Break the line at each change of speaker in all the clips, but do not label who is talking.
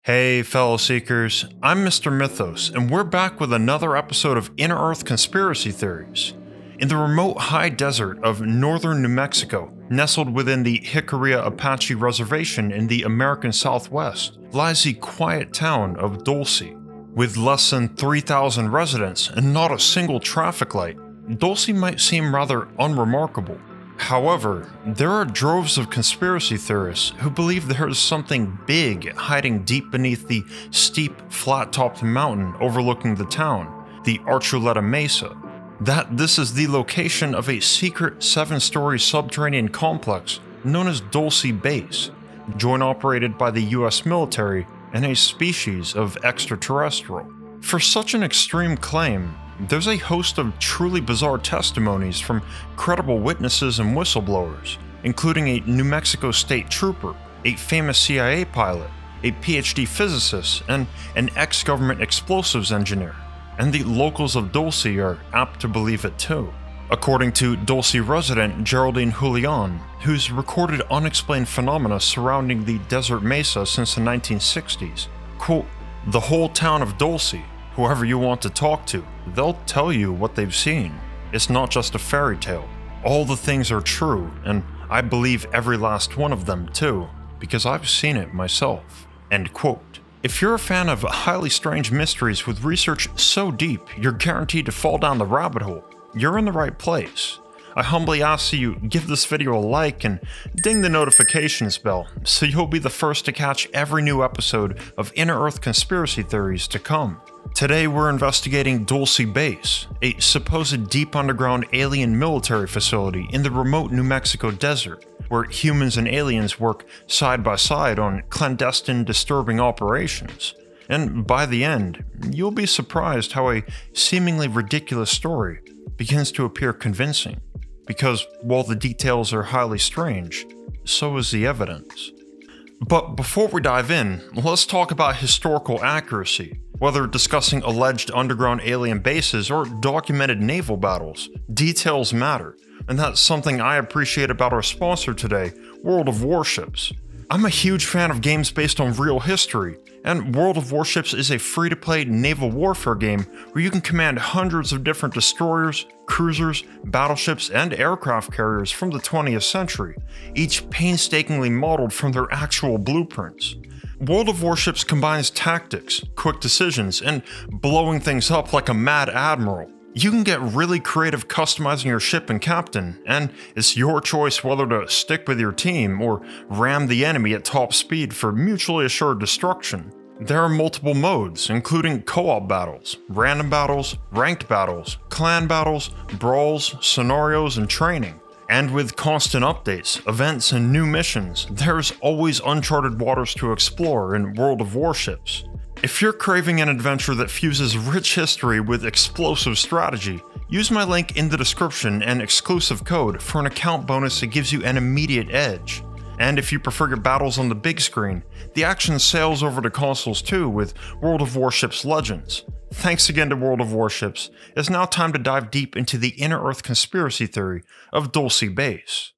Hey fellow seekers, I'm Mr. Mythos, and we're back with another episode of Inner Earth Conspiracy Theories. In the remote high desert of northern New Mexico, nestled within the Jicarilla Apache Reservation in the American Southwest, lies the quiet town of Dulce. With less than 3,000 residents and not a single traffic light, Dulce might seem rather unremarkable. However, there are droves of conspiracy theorists who believe there is something big hiding deep beneath the steep, flat-topped mountain overlooking the town, the Archuleta Mesa. That this is the location of a secret 7-story subterranean complex known as Dulce Base, joint operated by the US military and a species of extraterrestrial. For such an extreme claim, there's a host of truly bizarre testimonies from credible witnesses and whistleblowers, including a New Mexico state trooper, a famous CIA pilot, a PhD physicist, and an ex-government explosives engineer. And the locals of Dulce are apt to believe it too. According to Dulce resident Geraldine Julian, who's recorded unexplained phenomena surrounding the desert mesa since the 1960s, quote, "The whole town of Dulce, whoever you want to talk to, they'll tell you what they've seen. It's not just a fairy tale. All the things are true, and I believe every last one of them too, because I've seen it myself." End quote. If you're a fan of highly strange mysteries with research so deep you're guaranteed to fall down the rabbit hole, you're in the right place. I humbly ask that you give this video a like and ding the notifications bell so you'll be the first to catch every new episode of Inner Earth Conspiracy Theories to come. Today we're investigating Dulce Base, a supposed deep underground alien military facility in the remote New Mexico desert, where humans and aliens work side by side on clandestine, disturbing operations. And by the end, you'll be surprised how a seemingly ridiculous story begins to appear convincing. Because while the details are highly strange, so is the evidence. But before we dive in, let's talk about historical accuracy. Whether discussing alleged underground alien bases or documented naval battles, details matter, and that's something I appreciate about our sponsor today, World of Warships. I'm a huge fan of games based on real history, and World of Warships is a free-to-play naval warfare game where you can command hundreds of different destroyers, cruisers, battleships, and aircraft carriers from the 20th century, each painstakingly modeled from their actual blueprints. World of Warships combines tactics, quick decisions, and blowing things up like a mad admiral. You can get really creative customizing your ship and captain, and it's your choice whether to stick with your team or ram the enemy at top speed for mutually assured destruction. There are multiple modes, including co-op battles, random battles, ranked battles, clan battles, brawls, scenarios, and training. And with constant updates, events, and new missions, there's always uncharted waters to explore in World of Warships. If you're craving an adventure that fuses rich history with explosive strategy, use my link in the description and exclusive code for an account bonus that gives you an immediate edge. And if you prefer your battles on the big screen, the action sails over to consoles too with World of Warships Legends. Thanks again to World of Warships. It's now time to dive deep into the Inner Earth conspiracy theory of Dulce Base.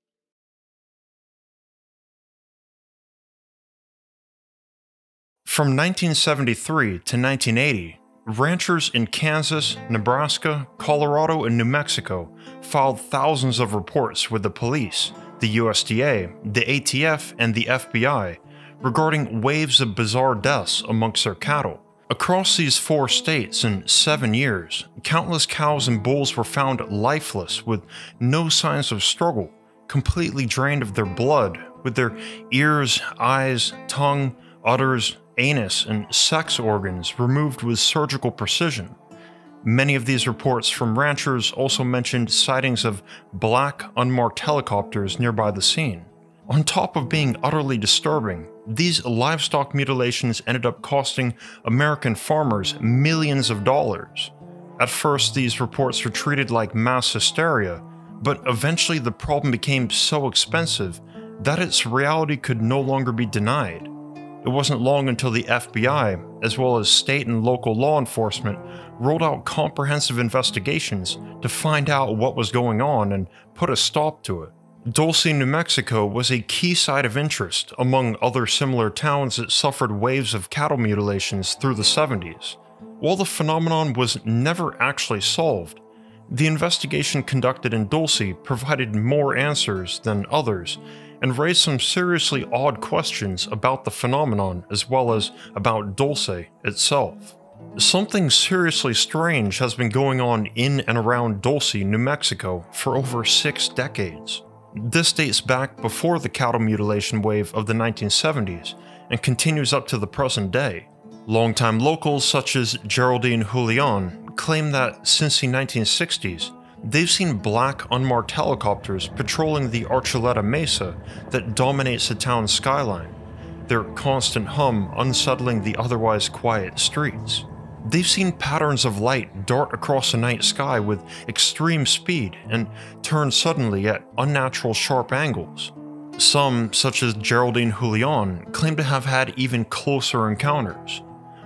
From 1973 to 1980, ranchers in Kansas, Nebraska, Colorado, and New Mexico filed thousands of reports with the police, the USDA, the ATF, and the FBI regarding waves of bizarre deaths amongst their cattle. Across these 4 states in 7 years, countless cows and bulls were found lifeless with no signs of struggle, completely drained of their blood, with their ears, eyes, tongue, udders, anus, and sex organs removed with surgical precision. Many of these reports from ranchers also mentioned sightings of black, unmarked helicopters nearby the scene. On top of being utterly disturbing, these livestock mutilations ended up costing American farmers millions of dollars. At first, these reports were treated like mass hysteria, but eventually the problem became so expensive that its reality could no longer be denied. It wasn't long until the FBI, as well as state and local law enforcement, rolled out comprehensive investigations to find out what was going on and put a stop to it. Dulce, New Mexico was a key site of interest among other similar towns that suffered waves of cattle mutilations through the 70s. While the phenomenon was never actually solved, the investigation conducted in Dulce provided more answers than others and raised some seriously odd questions about the phenomenon as well as about Dulce itself. Something seriously strange has been going on in and around Dulce, New Mexico for over 6 decades. This dates back before the cattle mutilation wave of the 1970s and continues up to the present day. Longtime locals such as Geraldine Julian claim that since the 1960s, they've seen black unmarked helicopters patrolling the Archuleta Mesa that dominates the town's skyline, their constant hum unsettling the otherwise quiet streets. They've seen patterns of light dart across the night sky with extreme speed and turn suddenly at unnatural sharp angles. Some, such as Geraldine Julian, claim to have had even closer encounters.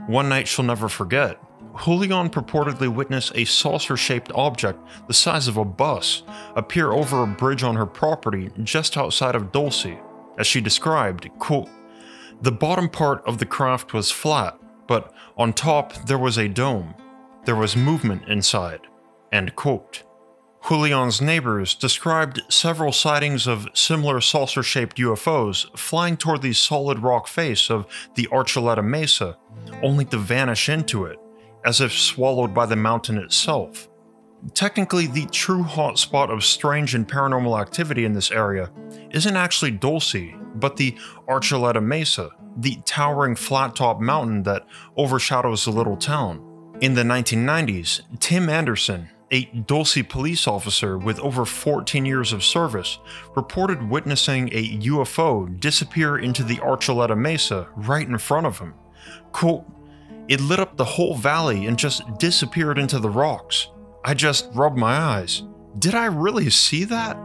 One night she'll never forget, Julian purportedly witnessed a saucer-shaped object the size of a bus appear over a bridge on her property just outside of Dulce. As she described, quote, "The bottom part of the craft was flat, but on top there was a dome. There was movement inside." End quote. Julian's neighbors described several sightings of similar saucer-shaped UFOs flying toward the solid rock face of the Archuleta Mesa, only to vanish into it, as if swallowed by the mountain itself. Technically, the true hotspot of strange and paranormal activity in this area isn't actually Dulce, but the Archuleta Mesa, the towering flat-top mountain that overshadows the little town. In the 1990s, Tim Anderson, a Dulce police officer with over 14 years of service, reported witnessing a UFO disappear into the Archuleta Mesa right in front of him. Quote, "It lit up the whole valley and just disappeared into the rocks. I just rubbed my eyes. Did I really see that?"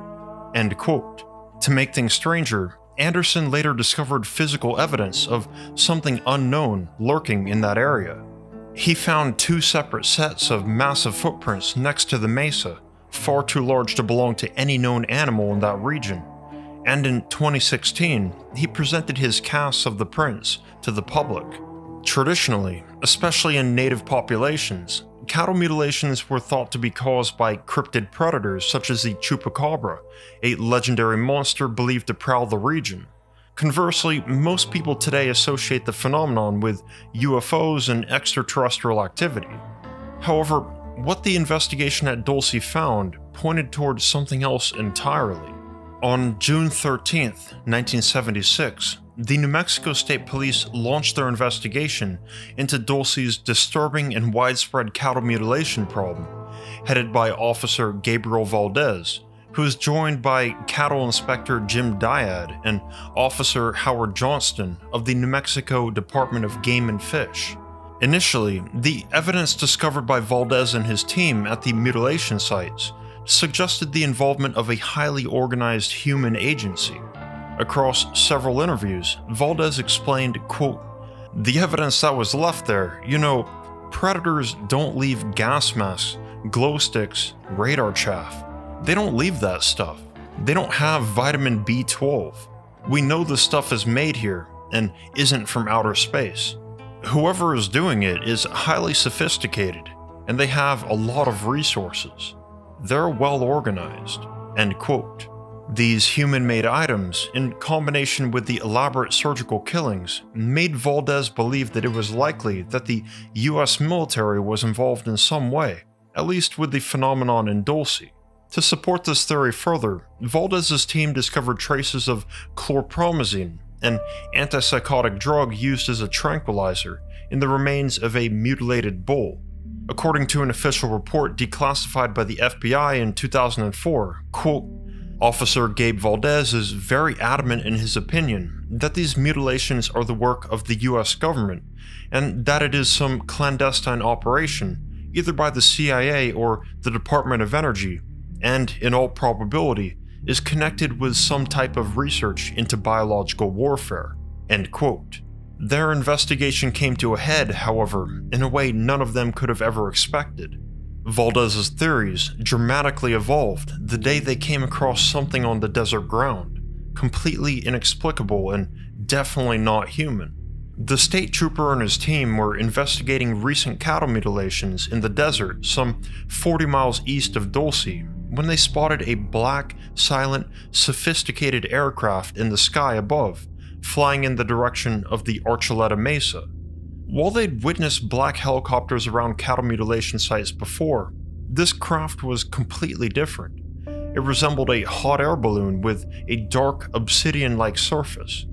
End quote. To make things stranger, Anderson later discovered physical evidence of something unknown lurking in that area. He found 2 separate sets of massive footprints next to the mesa, far too large to belong to any known animal in that region. And in 2016, he presented his casts of the prints to the public. Traditionally, especially in native populations, cattle mutilations were thought to be caused by cryptid predators such as the chupacabra, a legendary monster believed to prowl the region. Conversely, most people today associate the phenomenon with UFOs and extraterrestrial activity. However, what the investigation at Dulce found pointed towards something else entirely. On June 13th, 1976, the New Mexico State Police launched their investigation into Dulce's disturbing and widespread cattle mutilation problem, headed by Officer Gabriel Valdez, who was joined by Cattle Inspector Jim Dyad and Officer Howard Johnston of the New Mexico Department of Game and Fish. Initially, the evidence discovered by Valdez and his team at the mutilation sites suggested the involvement of a highly organized human agency. Across several interviews, Valdez explained, quote, "The evidence that was left there, predators don't leave gas masks, glow sticks, radar chaff. They don't leave that stuff. They don't have vitamin B12. We know the stuff is made here and isn't from outer space. Whoever is doing it is highly sophisticated, and they have a lot of resources. They're well organized." End quote. These human-made items, in combination with the elaborate surgical killings, made Valdez believe that it was likely that the US military was involved in some way, at least with the phenomenon in Dulce. To support this theory further, Valdez's team discovered traces of chlorpromazine, an antipsychotic drug used as a tranquilizer, in the remains of a mutilated bull. According to an official report declassified by the FBI in 2004, quote, "Officer Gabe Valdez is very adamant in his opinion that these mutilations are the work of the US government, and that it is some clandestine operation, either by the CIA or the Department of Energy, and, in all probability, is connected with some type of research into biological warfare." End quote. Their investigation came to a head, however, in a way none of them could have ever expected. Valdez's theories dramatically evolved the day they came across something on the desert ground, completely inexplicable and definitely not human. The state trooper and his team were investigating recent cattle mutilations in the desert some 40 miles east of Dulce when they spotted a black, silent, sophisticated aircraft in the sky above, flying in the direction of the Archuleta Mesa. While they'd witnessed black helicopters around cattle mutilation sites before, this craft was completely different. It resembled a hot air balloon with a dark, obsidian-like surface.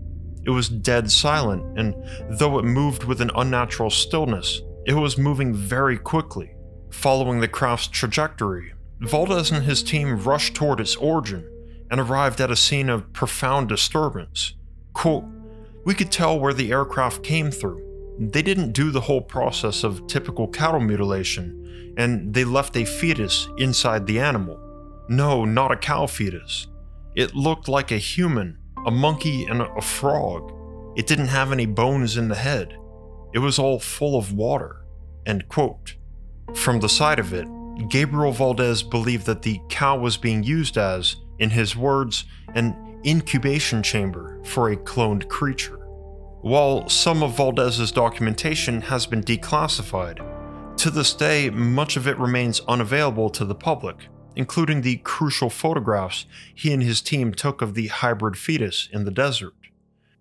It was dead silent, and though it moved with an unnatural stillness, it was moving very quickly. Following the craft's trajectory, Valdez and his team rushed toward its origin and arrived at a scene of profound disturbance. Quote, "We could tell where the aircraft came through. They didn't do the whole process of typical cattle mutilation, and they left a fetus inside the animal. No, not a cow fetus. It looked like a human, a monkey, and a frog. It didn't have any bones in the head. It was all full of water." End quote. From the side of it, Gabriel Valdez believed that the cow was being used as, in his words, an incubation chamber for a cloned creature. While some of Valdez's documentation has been declassified, to this day much of it remains unavailable to the public, including the crucial photographs he and his team took of the hybrid fetus in the desert.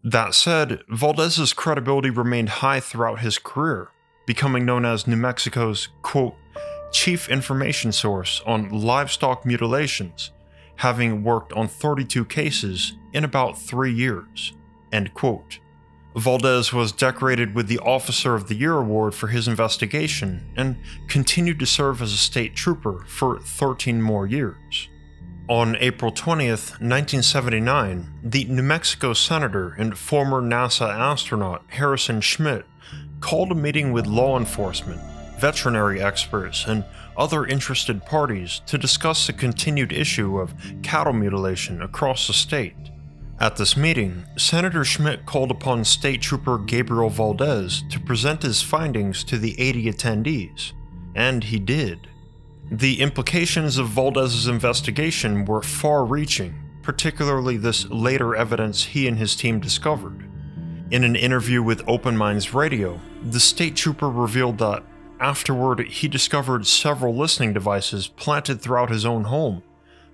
That said, Valdez's credibility remained high throughout his career, becoming known as New Mexico's, quote, "chief information source on livestock mutilations, having worked on 32 cases in about 3 years." End quote. Valdez was decorated with the Officer of the Year award for his investigation and continued to serve as a state trooper for 13 more years. On April 20th, 1979, the New Mexico Senator and former NASA astronaut Harrison Schmitt called a meeting with law enforcement, veterinary experts, and other interested parties to discuss the continued issue of cattle mutilation across the state. At this meeting, Senator Schmitt called upon State Trooper Gabriel Valdez to present his findings to the 80 attendees, and he did. The implications of Valdez's investigation were far-reaching, particularly this later evidence he and his team discovered. In an interview with Open Minds Radio, the state trooper revealed that afterward he discovered several listening devices planted throughout his own home,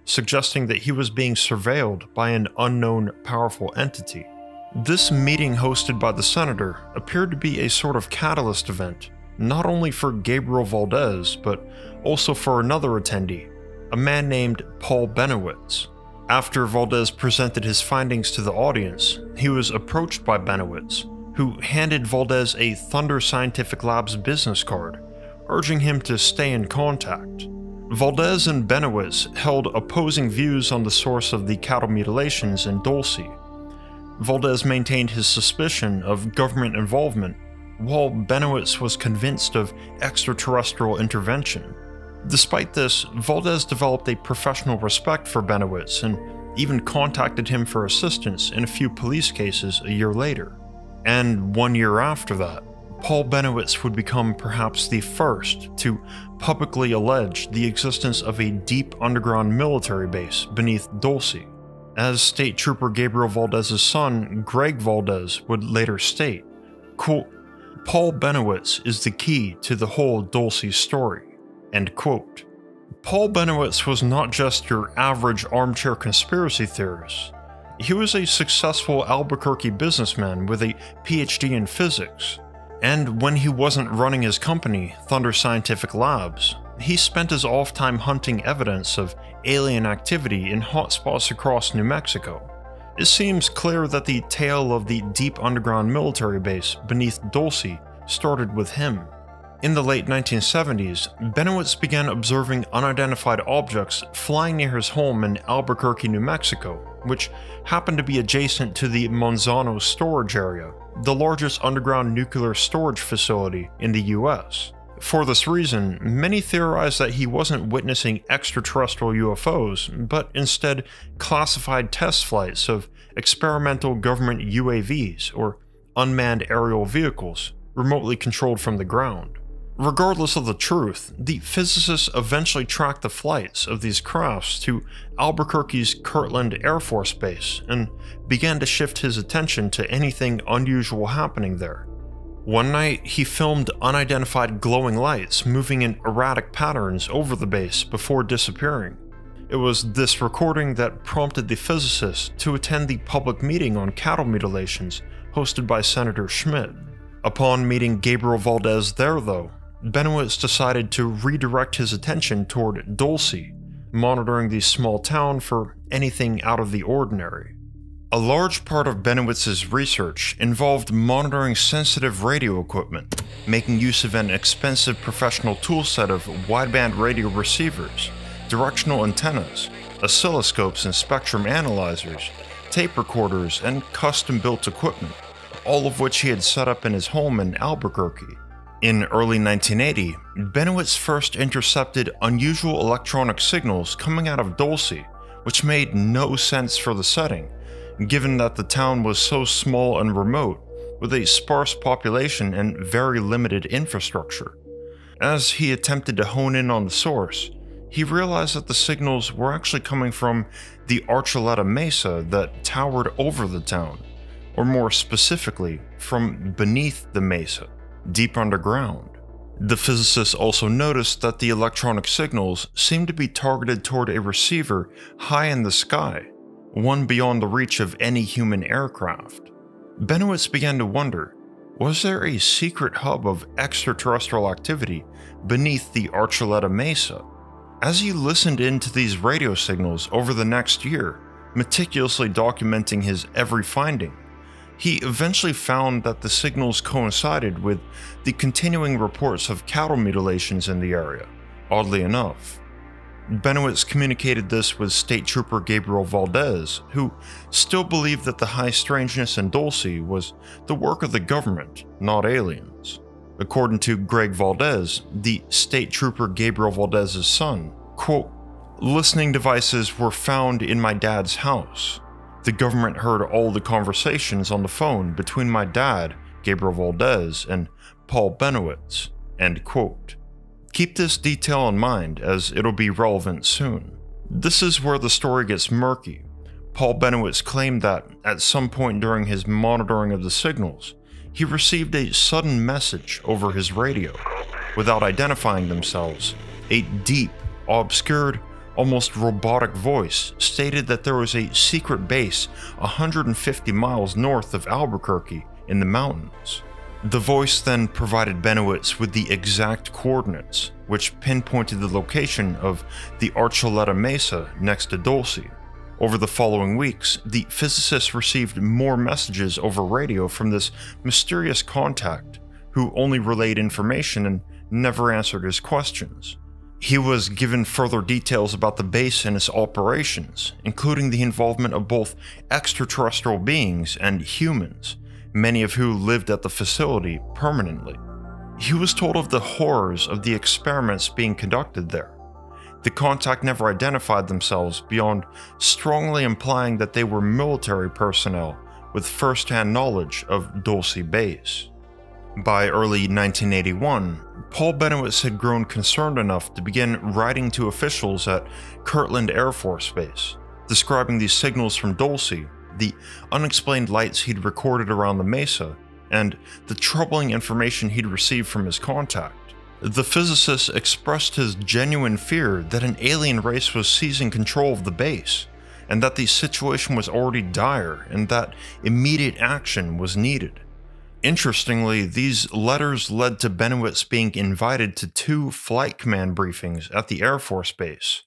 suggesting that he was being surveilled by an unknown powerful entity. This meeting hosted by the senator appeared to be a sort of catalyst event, not only for Gabriel Valdez, but also for another attendee, a man named Paul Bennewitz. After Valdez presented his findings to the audience, he was approached by Bennewitz, who handed Valdez a Thunder Scientific Labs business card, urging him to stay in contact. Valdez and Bennewitz held opposing views on the source of the cattle mutilations in Dulce. Valdez maintained his suspicion of government involvement, while Bennewitz was convinced of extraterrestrial intervention. Despite this, Valdez developed a professional respect for Bennewitz and even contacted him for assistance in a few police cases a year later. And 1 year after that, Paul Bennewitz would become perhaps the first to publicly allege the existence of a deep underground military base beneath Dulce. As State Trooper Gabriel Valdez's son, Greg Valdez, would later state, quote, "Paul Bennewitz is the key to the whole Dulce story." End quote. Paul Bennewitz was not just your average armchair conspiracy theorist. He was a successful Albuquerque businessman with a PhD in physics. And when he wasn't running his company, Thunder Scientific Labs, he spent his off time hunting evidence of alien activity in hotspots across New Mexico. It seems clear that the tale of the deep underground military base beneath Dulce started with him. In the late 1970s, Bennewitz began observing unidentified objects flying near his home in Albuquerque, New Mexico, which happened to be adjacent to the Monzano storage area, the largest underground nuclear storage facility in the US. For this reason, many theorize that he wasn't witnessing extraterrestrial UFOs, but instead classified test flights of experimental government UAVs, or unmanned aerial vehicles, remotely controlled from the ground. Regardless of the truth, the physicists eventually tracked the flights of these crafts to Albuquerque's Kirtland Air Force Base and began to shift his attention to anything unusual happening there. One night, he filmed unidentified glowing lights moving in erratic patterns over the base before disappearing. It was this recording that prompted the physicists to attend the public meeting on cattle mutilations hosted by Senator Schmidt. Upon meeting Gabriel Valdez there, though, Bennewitz decided to redirect his attention toward Dulce, monitoring the small town for anything out of the ordinary. A large part of Bennewitz's research involved monitoring sensitive radio equipment, making use of an expensive professional toolset of wideband radio receivers, directional antennas, oscilloscopes and spectrum analyzers, tape recorders, and custom-built equipment, all of which he had set up in his home in Albuquerque. In early 1980, Bennewitz first intercepted unusual electronic signals coming out of Dulce, which made no sense for the setting, given that the town was so small and remote, with a sparse population and very limited infrastructure. As he attempted to hone in on the source, he realized that the signals were actually coming from the Archuleta Mesa that towered over the town, or more specifically, from beneath the mesa, deep underground. The physicists also noticed that the electronic signals seemed to be targeted toward a receiver high in the sky, one beyond the reach of any human aircraft. Bennewitz began to wonder, was there a secret hub of extraterrestrial activity beneath the Archuleta Mesa? As he listened into these radio signals over the next year, meticulously documenting his every finding, he eventually found that the signals coincided with the continuing reports of cattle mutilations in the area, oddly enough. Bennewitz communicated this with State Trooper Gabriel Valdez, who still believed that the high strangeness in Dulce was the work of the government, not aliens. According to Greg Valdez, the State Trooper Gabriel Valdez's son, quote, "Listening devices were found in my dad's house. The government heard all the conversations on the phone between my dad, Gabriel Valdez, and Paul Bennewitz," end quote. Keep this detail in mind, as it'll be relevant soon. This is where the story gets murky. Paul Bennewitz claimed that, at some point during his monitoring of the signals, he received a sudden message over his radio. Without identifying themselves, a deep, obscured, almost robotic voice stated that there was a secret base 150 miles north of Albuquerque in the mountains. The voice then provided Bennewitz with the exact coordinates, which pinpointed the location of the Archuleta Mesa next to Dulce. Over the following weeks, the physicists received more messages over radio from this mysterious contact, who only relayed information and never answered his questions. He was given further details about the base and its operations, including the involvement of both extraterrestrial beings and humans, many of who lived at the facility permanently. He was told of the horrors of the experiments being conducted there. The contact never identified themselves beyond strongly implying that they were military personnel with first-hand knowledge of Dulce Base. By early 1981, Paul Bennewitz had grown concerned enough to begin writing to officials at Kirtland Air Force Base, describing these signals from Dulce, the unexplained lights he'd recorded around the mesa, and the troubling information he'd received from his contact. The physicist expressed his genuine fear that an alien race was seizing control of the base, and that the situation was already dire and that immediate action was needed. Interestingly, these letters led to Bennewitz being invited to 2 flight command briefings at the Air Force Base.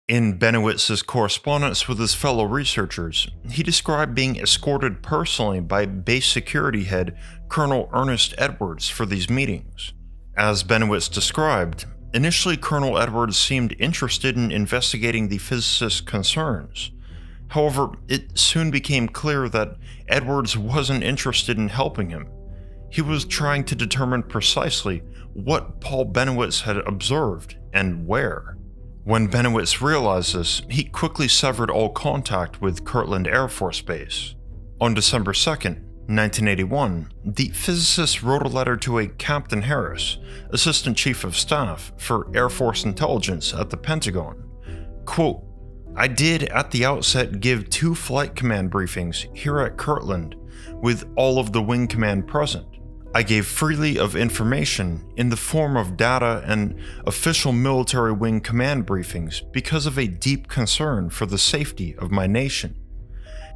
In Bennewitz's correspondence with his fellow researchers, he described being escorted personally by base security head Colonel Ernest Edwards for these meetings. As Bennewitz described, initially Colonel Edwards seemed interested in investigating the physicist's concerns. However, it soon became clear that Edwards wasn't interested in helping him. He was trying to determine precisely what Paul Bennewitz had observed and where. When Bennewitz realized this, he quickly severed all contact with Kirtland Air Force Base. On December 2nd, 1981, the physicist wrote a letter to a Captain Harris, Assistant Chief of Staff for Air Force Intelligence at the Pentagon. Quote, "I did at the outset give 2 flight command briefings here at Kirtland with all of the wing command present. I gave freely of information in the form of data and official military wing command briefings because of a deep concern for the safety of my nation.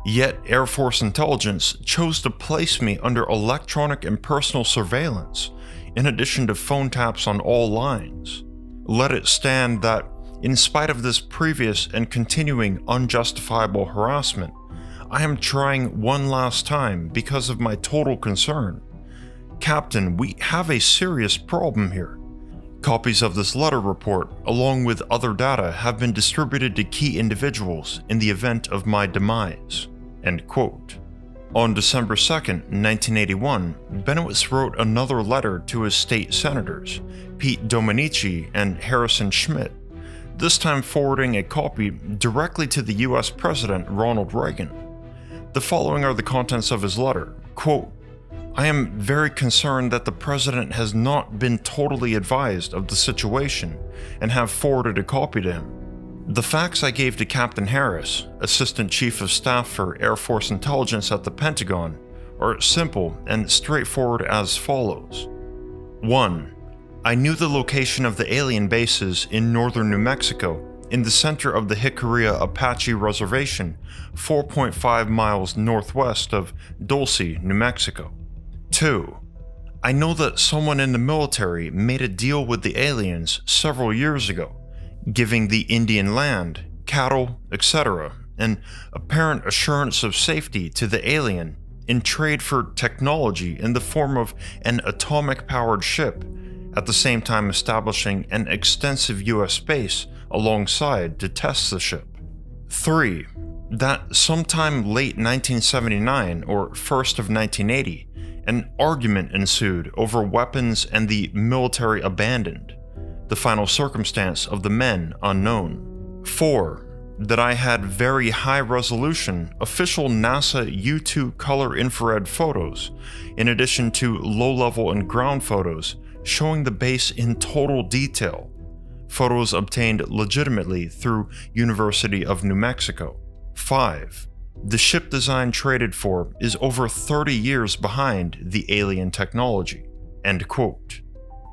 Yet Air Force Intelligence chose to place me under electronic and personal surveillance, in addition to phone taps on all lines. Let it stand that, in spite of this previous and continuing unjustifiable harassment, I am trying one last time because of my total concern. Captain, we have a serious problem here." Copies of this letter report, along with other data, have been distributed to key individuals in the event of my demise. End quote. On December 2nd, 1981, Bennewitz wrote another letter to his state senators, Pete Domenici and Harrison Schmitt, this time forwarding a copy directly to the US President Ronald Reagan. The following are the contents of his letter. Quote, "I am very concerned that the President has not been totally advised of the situation and have forwarded a copy to him. The facts I gave to Captain Harris, Assistant Chief of Staff for Air Force Intelligence at the Pentagon, are simple and straightforward as follows. 1. I knew the location of the alien bases in northern New Mexico, in the center of the Jicarilla Apache Reservation, 4.5 miles northwest of Dulce, New Mexico. 2. I know that someone in the military made a deal with the aliens several years ago, giving the Indian land, cattle, etc., an apparent assurance of safety to the alien in trade for technology in the form of an atomic-powered ship, at the same time establishing an extensive US base alongside to test the ship. 3. That sometime late 1979 or first of 1980, an argument ensued over weapons and the military abandoned, the final circumstance of the men unknown. 4. That I had very high-resolution official NASA U-2 color infrared photos, in addition to low-level and ground photos showing the base in total detail, photos obtained legitimately through University of New Mexico. 5. The ship design traded for is over 30 years behind the alien technology." End quote.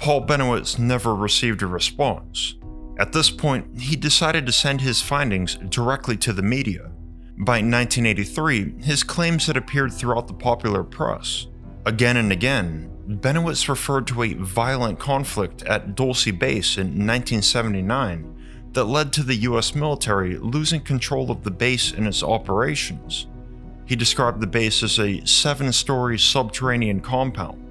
Paul Bennewitz never received a response. At this point, he decided to send his findings directly to the media. By 1983, his claims had appeared throughout the popular press. Again and again, Bennewitz referred to a violent conflict at Dulce Base in 1979 that led to the US military losing control of the base and its operations. He described the base as a 7-story subterranean compound.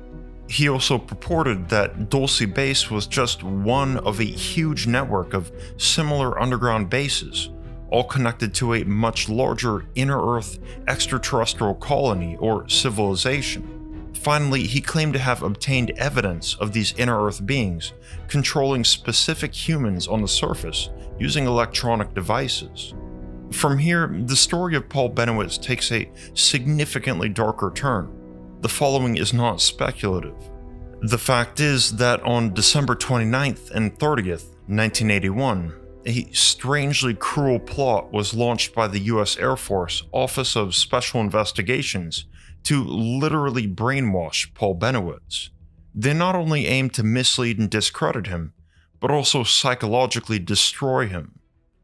He also purported that Dulce Base was just one of a huge network of similar underground bases, all connected to a much larger inner-Earth extraterrestrial colony or civilization. Finally, he claimed to have obtained evidence of these inner-Earth beings controlling specific humans on the surface using electronic devices. From here, the story of Paul Bennewitz takes a significantly darker turn. The following is not speculative. The fact is that on December 29th and 30th, 1981, a strangely cruel plot was launched by the US Air Force Office of Special Investigations to literally brainwash Paul Bennewitz. They not only aimed to mislead and discredit him, but also psychologically destroy him.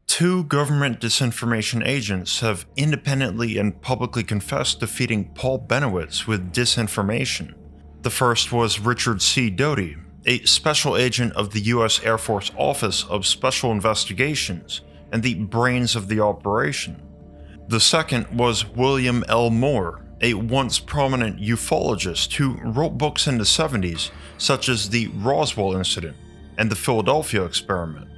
2 government disinformation agents have independently and publicly confessed to feeding Paul Bennewitz with disinformation. The first was Richard C. Doty, a special agent of the US Air Force Office of Special Investigations and the brains of the operation. The second was William L. Moore, a once prominent ufologist who wrote books in the 70s, such as the Roswell Incident and the Philadelphia Experiment.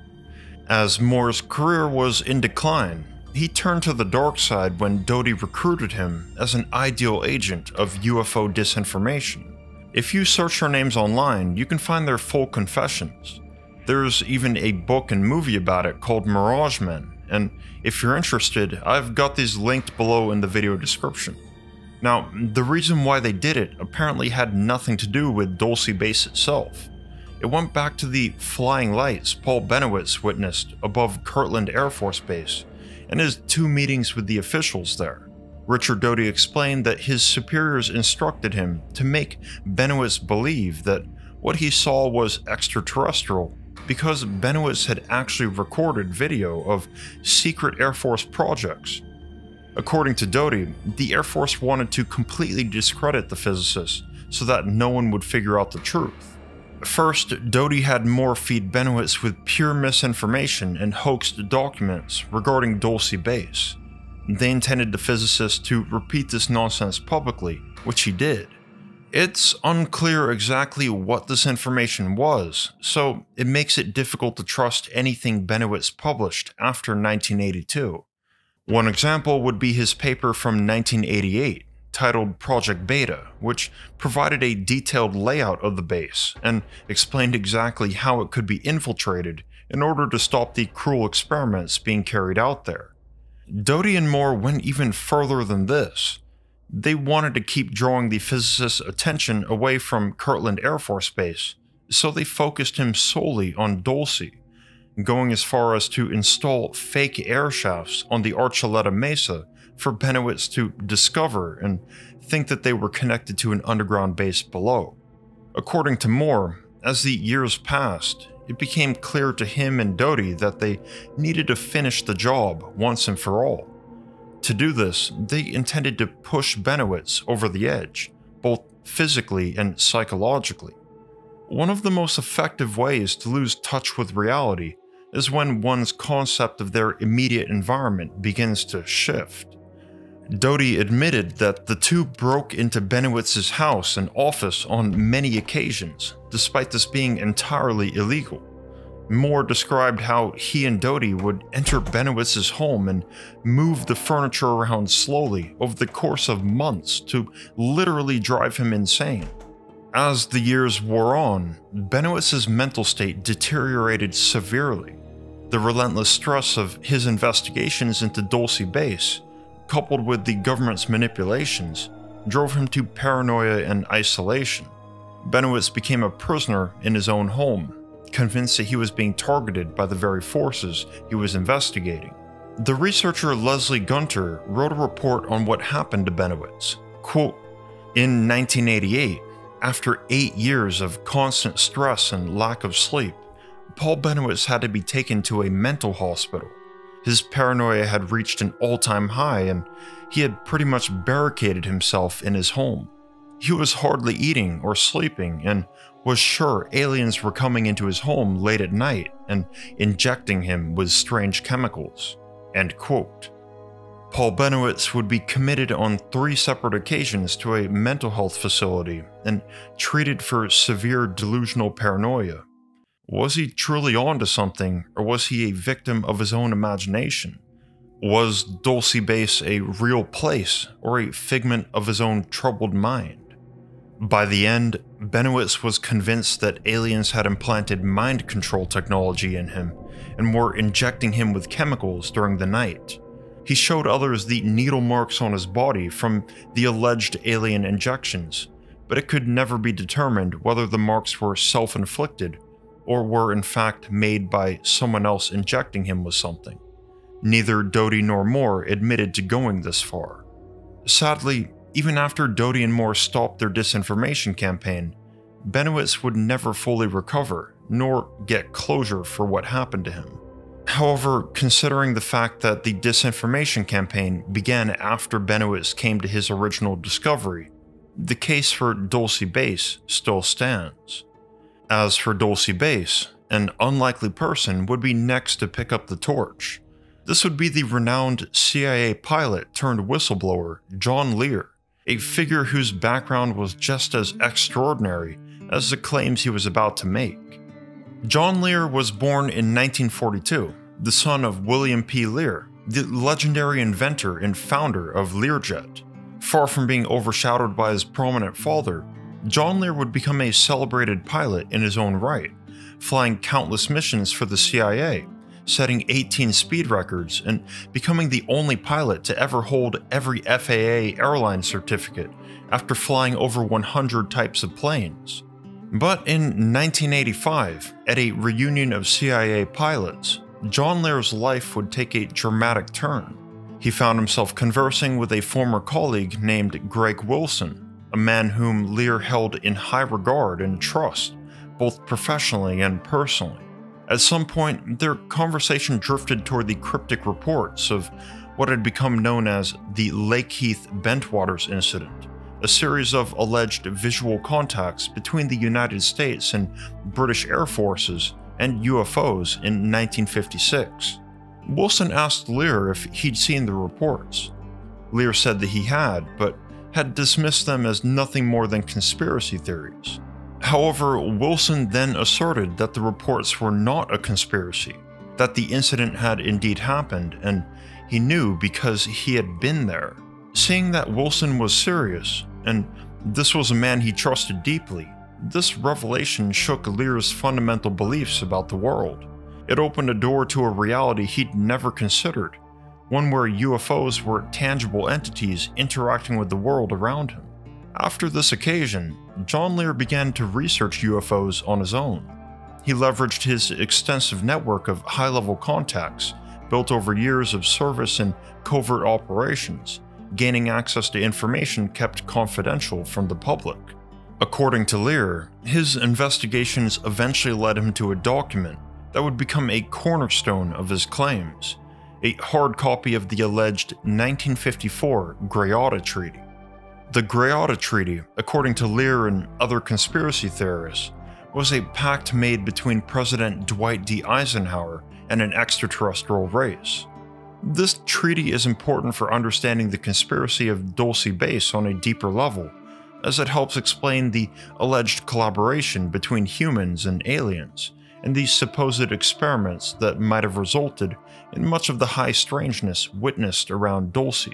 As Moore's career was in decline, he turned to the dark side when Doty recruited him as an ideal agent of UFO disinformation. If you search their names online, you can find their full confessions. There's even a book and movie about it called Mirage Men, and if you're interested, I've got these linked below in the video description. Now, the reason why they did it apparently had nothing to do with Dulce Base itself. It went back to the flying lights Paul Bennewitz witnessed above Kirtland Air Force Base and his 2 meetings with the officials there. Richard Doty explained that his superiors instructed him to make Bennewitz believe that what he saw was extraterrestrial because Bennewitz had actually recorded video of secret Air Force projects. According to Doty, the Air Force wanted to completely discredit the physicist so that no one would figure out the truth. First, Doty had Moore feed Bennewitz with pure misinformation and hoaxed documents regarding Dulce Base. They intended the physicist to repeat this nonsense publicly, which he did. It's unclear exactly what this information was, so it makes it difficult to trust anything Bennewitz published after 1982. One example would be his paper from 1988, titled Project Beta, which provided a detailed layout of the base and explained exactly how it could be infiltrated in order to stop the cruel experiments being carried out there. Doty and Moore went even further than this. They wanted to keep drawing the physicist's attention away from Kirtland Air Force Base, so they focused him solely on Dulce, going as far as to install fake air shafts on the Archuleta Mesa for Bennewitz to discover and think that they were connected to an underground base below. According to Moore, as the years passed, it became clear to him and Doty that they needed to finish the job once and for all. To do this, they intended to push Bennewitz over the edge, both physically and psychologically. One of the most effective ways to lose touch with reality is when one's concept of their immediate environment begins to shift. Doty admitted that the two broke into Bennewitz's house and office on many occasions, despite this being entirely illegal. Moore described how he and Doty would enter Bennewitz's home and move the furniture around slowly over the course of months to literally drive him insane. As the years wore on, Bennewitz's mental state deteriorated severely. The relentless stress of his investigations into Dulce Base, coupled with the government's manipulations, drove him to paranoia and isolation. Bennewitz became a prisoner in his own home, convinced that he was being targeted by the very forces he was investigating. The researcher Leslie Gunter wrote a report on what happened to Bennewitz. Quote, "In 1988, after 8 years of constant stress and lack of sleep, Paul Bennewitz had to be taken to a mental hospital. His paranoia had reached an all-time high and he had pretty much barricaded himself in his home. He was hardly eating or sleeping and was sure aliens were coming into his home late at night and injecting him with strange chemicals." End quote. Paul Bennewitz would be committed on 3 separate occasions to a mental health facility and treated for severe delusional paranoia. Was he truly onto something, or was he a victim of his own imagination? Was Dulce Base a real place, or a figment of his own troubled mind? By the end, Bennewitz was convinced that aliens had implanted mind control technology in him and were injecting him with chemicals during the night. He showed others the needle marks on his body from the alleged alien injections, but it could never be determined whether the marks were self-inflicted or were in fact made by someone else injecting him with something. Neither Doty nor Moore admitted to going this far. Sadly, even after Doty and Moore stopped their disinformation campaign, Bennewitz would never fully recover, nor get closure for what happened to him. However, considering the fact that the disinformation campaign began after Bennewitz came to his original discovery, the case for Dulce Base still stands. As for Dulce Base, an unlikely person would be next to pick up the torch. This would be the renowned CIA pilot turned whistleblower, John Lear, a figure whose background was just as extraordinary as the claims he was about to make. John Lear was born in 1942, the son of William P. Lear, the legendary inventor and founder of Learjet. Far from being overshadowed by his prominent father, John Lear would become a celebrated pilot in his own right, flying countless missions for the CIA, setting 18 speed records and becoming the only pilot to ever hold every FAA airline certificate after flying over 100 types of planes. But in 1985, at a reunion of CIA pilots, John Lear's life would take a dramatic turn. He found himself conversing with a former colleague named Greg Wilson, a man whom Lear held in high regard and trust, both professionally and personally. At some point, their conversation drifted toward the cryptic reports of what had become known as the Lakeheath Bentwaters incident, a series of alleged visual contacts between the United States and British Air Forces and UFOs in 1956. Wilson asked Lear if he'd seen the reports. Lear said that he had, but had dismissed them as nothing more than conspiracy theories. However, Wilson then asserted that the reports were not a conspiracy, that the incident had indeed happened, and he knew because he had been there. Seeing that Wilson was serious, and this was a man he trusted deeply, this revelation shook Lear's fundamental beliefs about the world. It opened a door to a reality he'd never considered, one where UFOs were tangible entities interacting with the world around him. After this occasion, John Lear began to research UFOs on his own. He leveraged his extensive network of high-level contacts, built over years of service and covert operations, gaining access to information kept confidential from the public. According to Lear, his investigations eventually led him to a document that would become a cornerstone of his claims, a hard copy of the alleged 1954 Greada Treaty. The Greada Treaty, according to Lear and other conspiracy theorists, was a pact made between President Dwight D. Eisenhower and an extraterrestrial race. This treaty is important for understanding the conspiracy of Dulce Base on a deeper level, as it helps explain the alleged collaboration between humans and aliens, and these supposed experiments that might have resulted in much of the high strangeness witnessed around Dulce.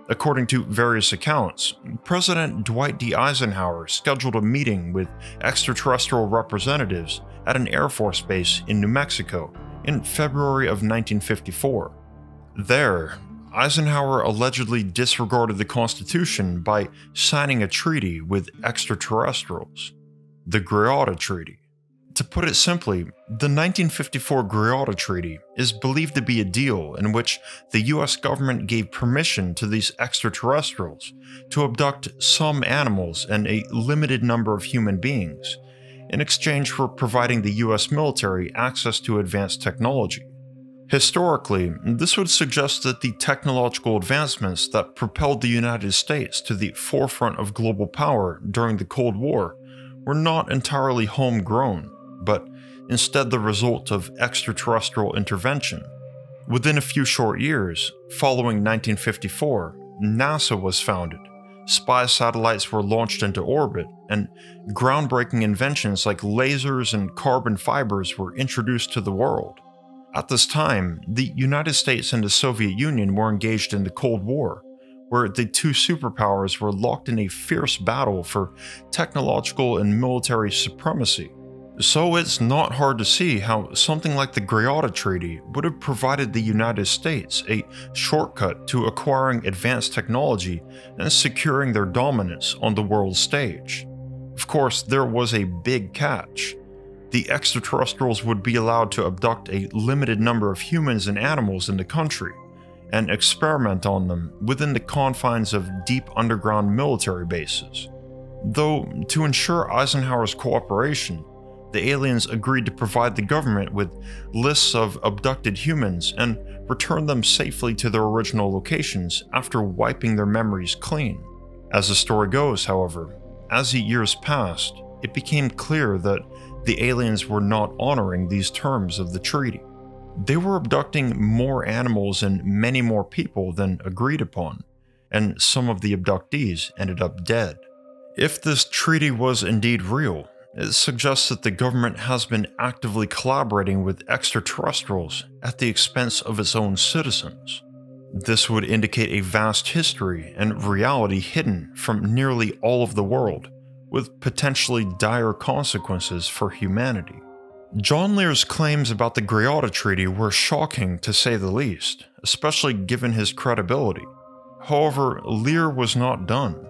According to various accounts, President Dwight D. Eisenhower scheduled a meeting with extraterrestrial representatives at an Air Force base in New Mexico in February of 1954. There, Eisenhower allegedly disregarded the Constitution by signing a treaty with extraterrestrials, the Greada Treaty. To put it simply, the 1954 Greada Treaty is believed to be a deal in which the US government gave permission to these extraterrestrials to abduct some animals and a limited number of human beings, in exchange for providing the US military access to advanced technology. Historically, this would suggest that the technological advancements that propelled the United States to the forefront of global power during the Cold War were not entirely homegrown, but instead the result of extraterrestrial intervention. Within a few short years, following 1954, NASA was founded, spy satellites were launched into orbit, and groundbreaking inventions like lasers and carbon fibers were introduced to the world. At this time, the United States and the Soviet Union were engaged in the Cold War, where the two superpowers were locked in a fierce battle for technological and military supremacy. So it's not hard to see how something like the Greada Treaty would have provided the United States a shortcut to acquiring advanced technology and securing their dominance on the world stage. Of course, there was a big catch. The extraterrestrials would be allowed to abduct a limited number of humans and animals in the country, and experiment on them within the confines of deep underground military bases. Though, to ensure Eisenhower's cooperation, the aliens agreed to provide the government with lists of abducted humans and return them safely to their original locations after wiping their memories clean. As the story goes, however, as the years passed, it became clear that the aliens were not honoring these terms of the treaty. They were abducting more animals and many more people than agreed upon, and some of the abductees ended up dead. If this treaty was indeed real, it suggests that the government has been actively collaborating with extraterrestrials at the expense of its own citizens. This would indicate a vast history and reality hidden from nearly all of the world, with potentially dire consequences for humanity. John Lear's claims about the Greada Treaty were shocking to say the least, especially given his credibility. However, Lear was not done.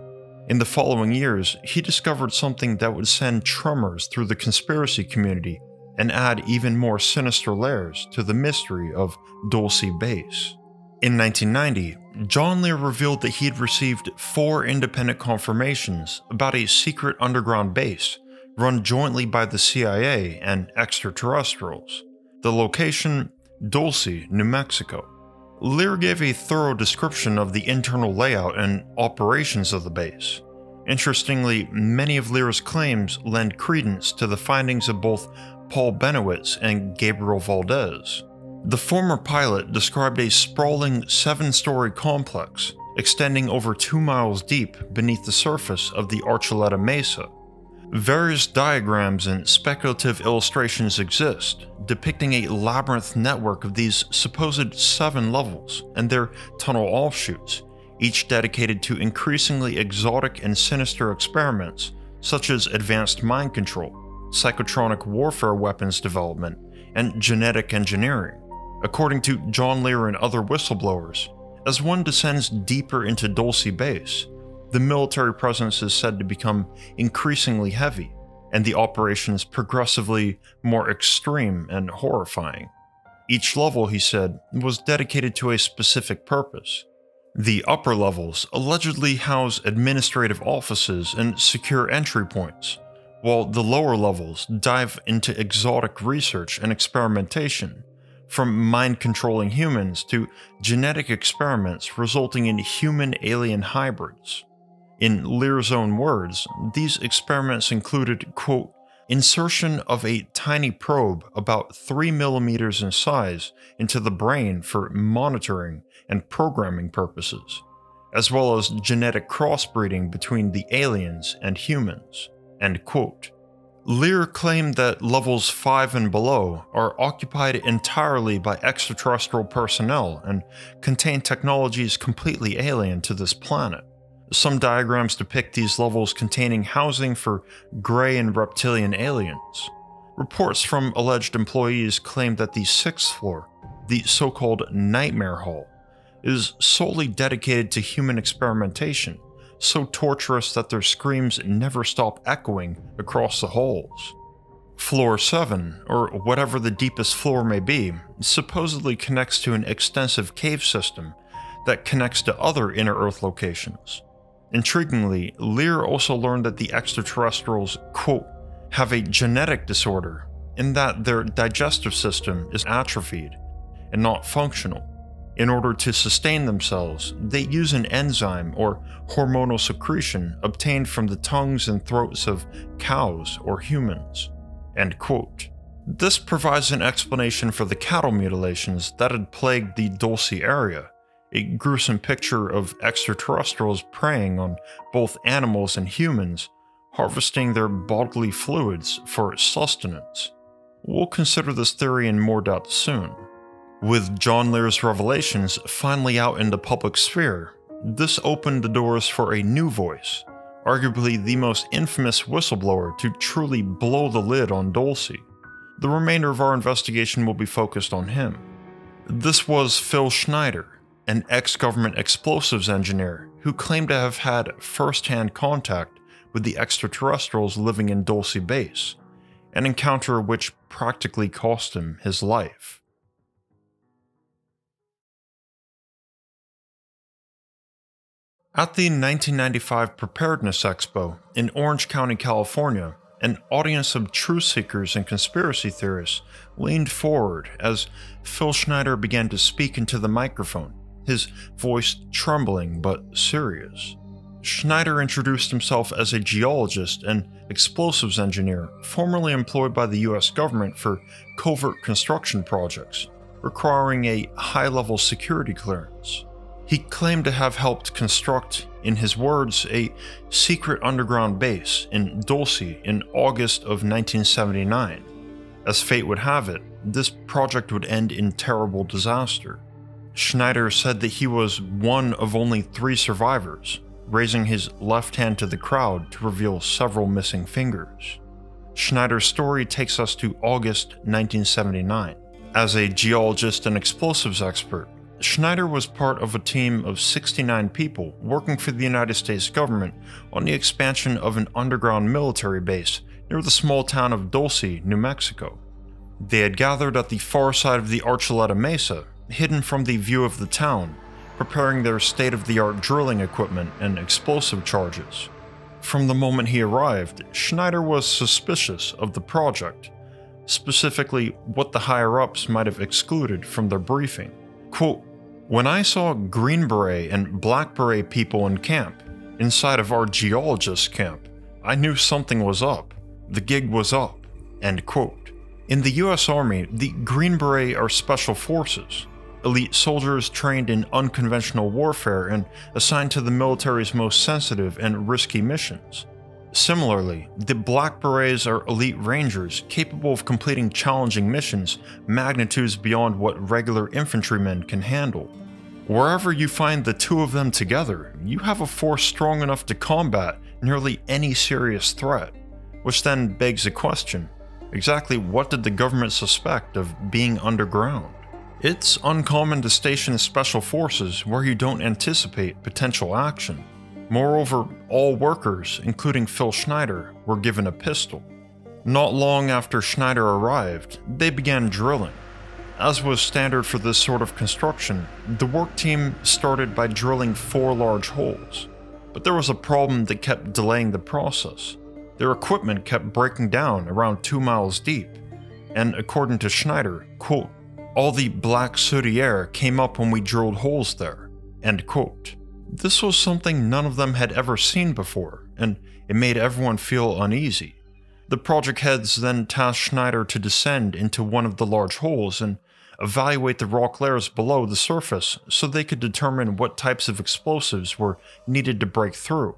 In the following years, he discovered something that would send tremors through the conspiracy community and add even more sinister layers to the mystery of Dulce Base. In 1990, John Lear revealed that he had received 4 independent confirmations about a secret underground base run jointly by the CIA and extraterrestrials. The location, Dulce, New Mexico. Lear gave a thorough description of the internal layout and operations of the base. Interestingly, many of Lear's claims lend credence to the findings of both Paul Bennewitz and Gabriel Valdez. The former pilot described a sprawling 7-story complex extending over 2 miles deep beneath the surface of the Archuleta Mesa. Various diagrams and speculative illustrations exist, depicting a labyrinth network of these supposed 7 levels and their tunnel offshoots, each dedicated to increasingly exotic and sinister experiments such as advanced mind control, psychotronic warfare weapons development, and genetic engineering. According to John Lear and other whistleblowers, as one descends deeper into Dulce Base, the military presence is said to become increasingly heavy, and the operations progressively more extreme and horrifying. Each level, he said, was dedicated to a specific purpose. The upper levels allegedly house administrative offices and secure entry points, while the lower levels dive into exotic research and experimentation, from mind-controlling humans to genetic experiments resulting in human-alien hybrids. In Lear's own words, these experiments included, quote, insertion of a tiny probe about 3 millimeters in size into the brain for monitoring and programming purposes, as well as genetic crossbreeding between the aliens and humans, end quote. Lear claimed that levels 5 and below are occupied entirely by extraterrestrial personnel and contain technologies completely alien to this planet. Some diagrams depict these levels containing housing for gray and reptilian aliens. Reports from alleged employees claim that the 6th floor, the so-called Nightmare Hall, is solely dedicated to human experimentation, so torturous that their screams never stop echoing across the halls. Floor 7, or whatever the deepest floor may be, supposedly connects to an extensive cave system that connects to other inner Earth locations. Intriguingly, Lear also learned that the extraterrestrials, quote, have a genetic disorder in that their digestive system is atrophied and not functional. In order to sustain themselves, they use an enzyme or hormonal secretion obtained from the tongues and throats of cows or humans, end quote. This provides an explanation for the cattle mutilations that had plagued the Dulce area, a gruesome picture of extraterrestrials preying on both animals and humans, harvesting their bodily fluids for sustenance. We'll consider this theory in more depth soon. With John Lear's revelations finally out in the public sphere, this opened the doors for a new voice, arguably the most infamous whistleblower to truly blow the lid on Dulce. The remainder of our investigation will be focused on him. This was Phil Schneider, an ex-government explosives engineer who claimed to have had first-hand contact with the extraterrestrials living in Dulce Base, an encounter which practically cost him his life. At the 1995 Preparedness Expo in Orange County, California, an audience of truth seekers and conspiracy theorists leaned forward as Phil Schneider began to speak into the microphone, his voice trembling but serious. Schneider introduced himself as a geologist and explosives engineer formerly employed by the US government for covert construction projects, requiring a high-level security clearance. He claimed to have helped construct, in his words, a secret underground base in Dulce in August of 1979. As fate would have it, this project would end in terrible disaster. Schneider said that he was one of only 3 survivors, raising his left hand to the crowd to reveal several missing fingers. Schneider's story takes us to August 1979. As a geologist and explosives expert, Schneider was part of a team of 69 people working for the United States government on the expansion of an underground military base near the small town of Dulce, New Mexico. They had gathered at the far side of the Archuleta Mesa, hidden from the view of the town, preparing their state-of-the-art drilling equipment and explosive charges. From the moment he arrived, Schneider was suspicious of the project, specifically what the higher-ups might have excluded from their briefing. Quote, "When I saw Green Beret and Black Beret people in camp, inside of our geologist camp, I knew something was up. The gig was up." End quote. In the US Army, the Green Beret are special forces, elite soldiers trained in unconventional warfare and assigned to the military's most sensitive and risky missions. Similarly, the Black Berets are elite rangers capable of completing challenging missions magnitudes beyond what regular infantrymen can handle. Wherever you find the two of them together, you have a force strong enough to combat nearly any serious threat, which then begs the question, exactly what did the government suspect of being underground? It's uncommon to station special forces where you don't anticipate potential action. Moreover, all workers, including Phil Schneider, were given a pistol. Not long after Schneider arrived, they began drilling. As was standard for this sort of construction, the work team started by drilling 4 large holes. But there was a problem that kept delaying the process. Their equipment kept breaking down around 2 miles deep, and according to Schneider, quote, "All the black sooty air came up when we drilled holes there," end quote. This was something none of them had ever seen before, and it made everyone feel uneasy. The project heads then tasked Schneider to descend into one of the large holes and evaluate the rock layers below the surface so they could determine what types of explosives were needed to break through.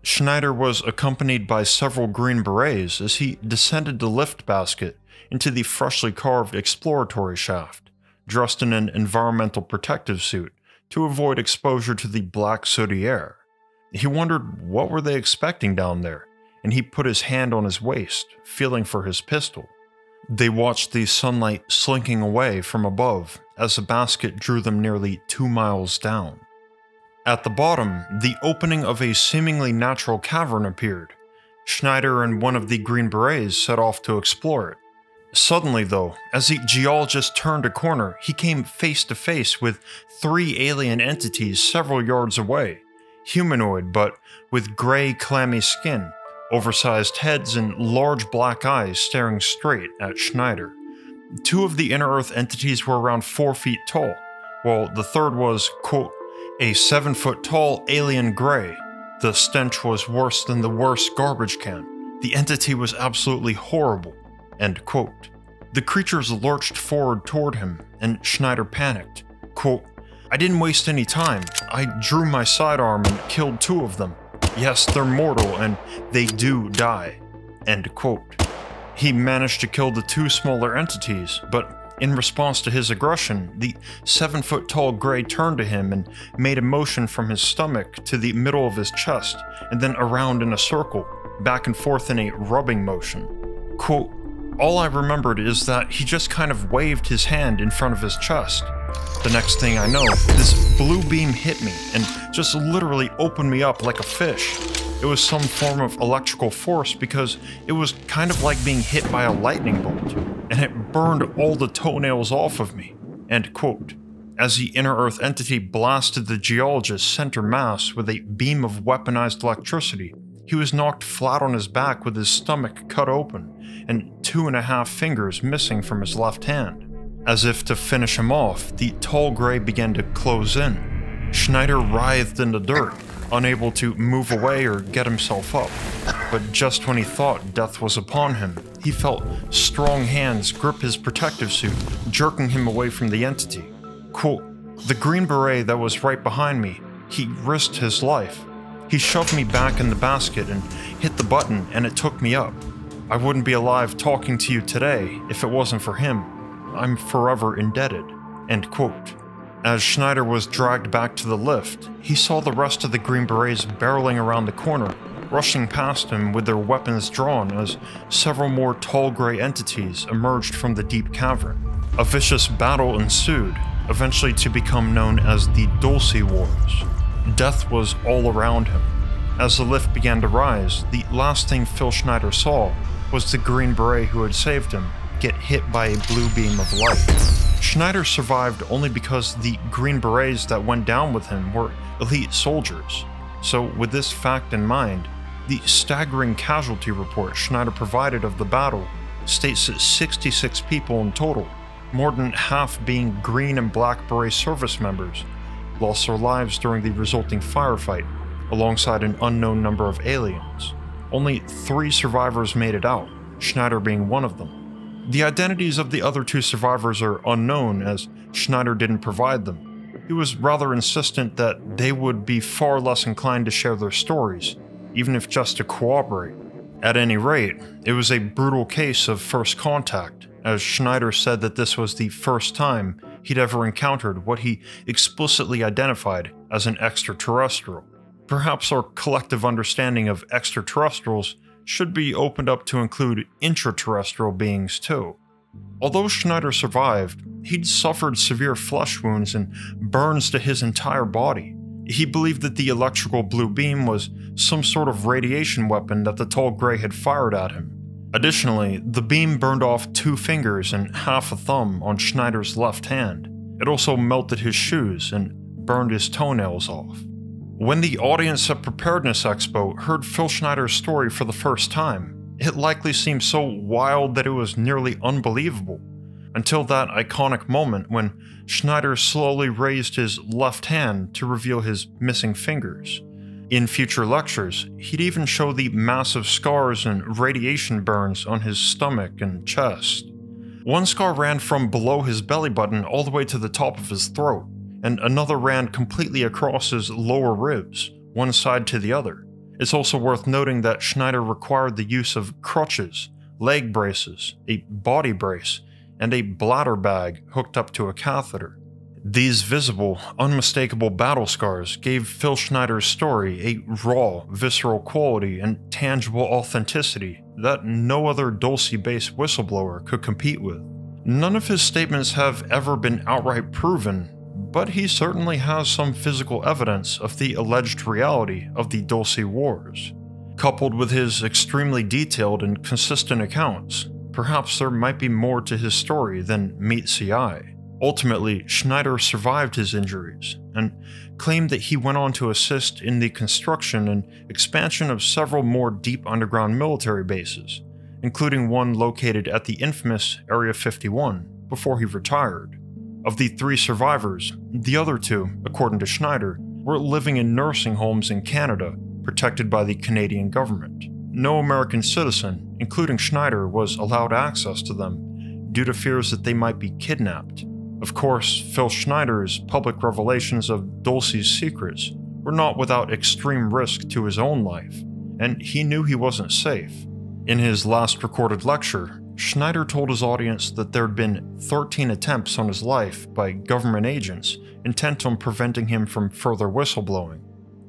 Schneider was accompanied by several Green Berets as he descended the lift basket into the freshly carved exploratory shaft, dressed in an environmental protective suit to avoid exposure to the black sooty air. He wondered what were they expecting down there, and he put his hand on his waist, feeling for his pistol. They watched the sunlight slinking away from above as the basket drew them nearly 2 miles down. At the bottom, the opening of a seemingly natural cavern appeared. Schneider and one of the Green Berets set off to explore it. Suddenly, though, as the geologist turned a corner, he came face to face with 3 alien entities several yards away, humanoid but with gray, clammy skin, oversized heads, and large black eyes staring straight at Schneider. 2 of the inner Earth entities were around 4 feet tall, while the third was, quote, "a 7-foot-tall alien gray. The stench was worse than the worst garbage can. The entity was absolutely horrible." End quote. The creatures lurched forward toward him, and Schneider panicked. Quote, "I didn't waste any time. I drew my sidearm and killed 2 of them. Yes, they're mortal, and they do die." End quote. He managed to kill the 2 smaller entities, but in response to his aggression, the 7-foot-tall gray turned to him and made a motion from his stomach to the middle of his chest, and then around in a circle, back and forth in a rubbing motion. Quote, "All I remembered is that he just kind of waved his hand in front of his chest. The next thing I know, this blue beam hit me and just literally opened me up like a fish. It was some form of electrical force because it was kind of like being hit by a lightning bolt, and it burned all the toenails off of me." End quote. As the inner Earth entity blasted the geologist's center mass with a beam of weaponized electricity, he was knocked flat on his back with his stomach cut open and 2.5 fingers missing from his left hand. As if to finish him off, the tall gray began to close in. Schneider writhed in the dirt, unable to move away or get himself up. But just when he thought death was upon him, he felt strong hands grip his protective suit, jerking him away from the entity. Quote, "The Green Beret that was right behind me, he risked his life. He shoved me back in the basket and hit the button, and it took me up. I wouldn't be alive talking to you today if it wasn't for him. I'm forever indebted." End quote. As Schneider was dragged back to the lift, he saw the rest of the Green Berets barreling around the corner, rushing past him with their weapons drawn as several more tall gray entities emerged from the deep cavern. A vicious battle ensued, eventually to become known as the Dulce Wars. Death was all around him. As the lift began to rise, the last thing Phil Schneider saw was the Green Beret who had saved him get hit by a blue beam of light. Schneider survived only because the Green Berets that went down with him were elite soldiers. So with this fact in mind, the staggering casualty report Schneider provided of the battle states that 66 people in total, more than half being Green and Black Beret service members, lost their lives during the resulting firefight, alongside an unknown number of aliens. Only 3 survivors made it out, Schneider being one of them. The identities of the other 2 survivors are unknown, as Schneider didn't provide them. He was rather insistent that they would be far less inclined to share their stories, even if just to corroborate. At any rate, it was a brutal case of first contact, as Schneider said that this was the first time he'd ever encountered what he explicitly identified as an extraterrestrial. Perhaps our collective understanding of extraterrestrials should be opened up to include intraterrestrial beings too. Although Schneider survived, he'd suffered severe flesh wounds and burns to his entire body. He believed that the electrical blue beam was some sort of radiation weapon that the tall gray had fired at him. Additionally, the beam burned off 2 fingers and half a thumb on Schneider's left hand. It also melted his shoes and burned his toenails off. When the audience at Preparedness Expo heard Phil Schneider's story for the first time, it likely seemed so wild that it was nearly unbelievable, until that iconic moment when Schneider slowly raised his left hand to reveal his missing fingers. In future lectures, he'd even show the massive scars and radiation burns on his stomach and chest. One scar ran from below his belly button all the way to the top of his throat, and another ran completely across his lower ribs, one side to the other. It's also worth noting that Schneider required the use of crutches, leg braces, a body brace, and a bladder bag hooked up to a catheter. These visible, unmistakable battle scars gave Phil Schneider's story a raw, visceral quality and tangible authenticity that no other Dulce Base whistleblower could compete with. None of his statements have ever been outright proven, but he certainly has some physical evidence of the alleged reality of the Dulce Wars. Coupled with his extremely detailed and consistent accounts, perhaps there might be more to his story than meets the eye. Ultimately, Schneider survived his injuries and claimed that he went on to assist in the construction and expansion of several more deep underground military bases, including one located at the infamous Area 51, before he retired. Of the 3 survivors, the other 2, according to Schneider, were living in nursing homes in Canada, protected by the Canadian government. No American citizen, including Schneider, was allowed access to them due to fears that they might be kidnapped. Of course, Phil Schneider's public revelations of Dulce's secrets were not without extreme risk to his own life, and he knew he wasn't safe. In his last recorded lecture, Schneider told his audience that there had been 13 attempts on his life by government agents intent on preventing him from further whistleblowing.